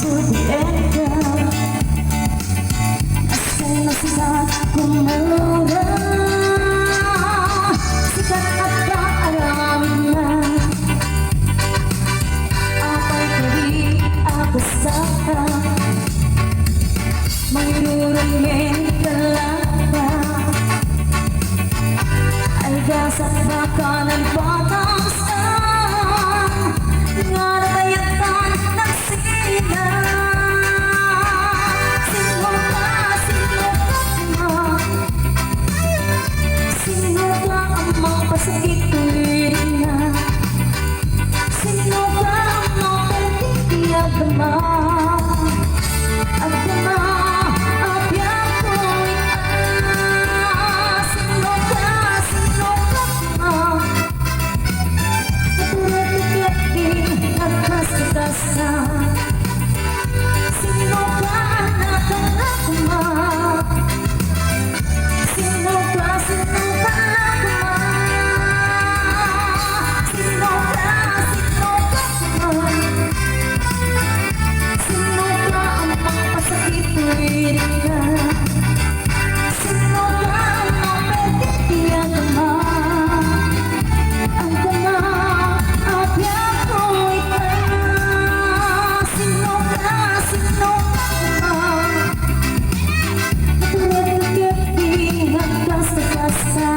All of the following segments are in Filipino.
to the end. Asal na sikat kumura, sikat at kaaramin na. Apay kari ako saka, mayroong talaga. Ay gasak baka ng patasan, nga nabayatan ng sila. Sino ka, sino ka ma? Sino ka ang mga pasakit tuwirin na? Sino ka ang mga pagtitiyag ma? At ma, abyak ko sino ka ma? Natulad-tulad nagkasagasa. Sino ka nakalak ma? Sino ka ma? Sino ka ma? Sino ka ang magpasakit tuwirin ka? Sino ka ang mapagtitiyan ma? Ang tama, abyak ko ita. Sino ka ma? Natulad ng gabi nagkasagasa.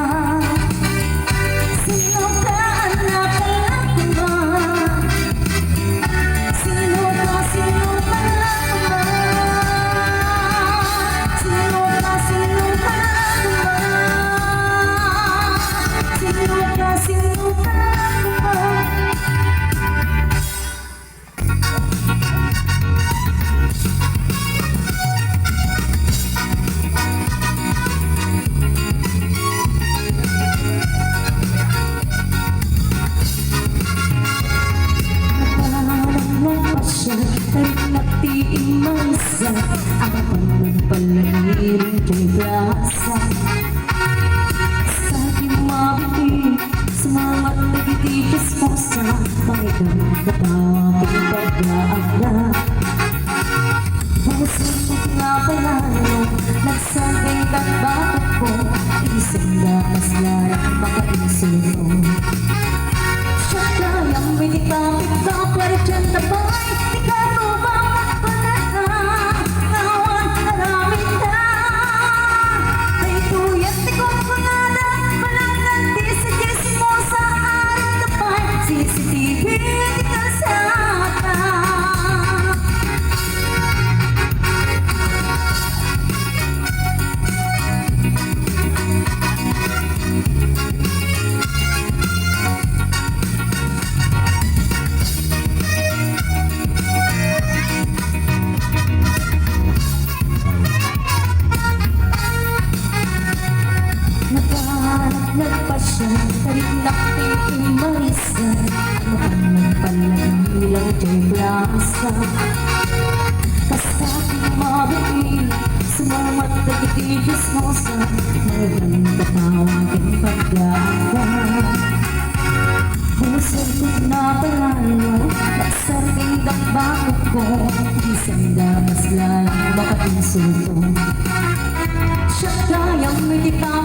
Sino ka nakalak ma? Sino ka ma? Sino ka ma? Sino ka ma? Nagtiing mansa ang pagpalagirin kay grasa. Sa aking mabiti, sumangat nagitigas mo sa pangitang katawag ang pag-aaga. Pusod ko nga palalo, nagsagay ng bakit ko, isang lakas larang makainsulo. Siya kayang minitapit ka, pero dyan na ba'y ikaw ba magpanata? Ngawan namin na ay tuyat ni Kumpunada. Malaganti sa mo sa aring kapay, CCTV di kalsada. Nagpasya, tarik natin marisa. Ang nagpalagilang kay blasa. Kasaking mabili, sumamat nagitigas mo sa magang katawagin pag-aaga. Pusod ko na palalo, nagsarting ng bakit ko, isang damas lalang baka insulto. Siya kayang mitita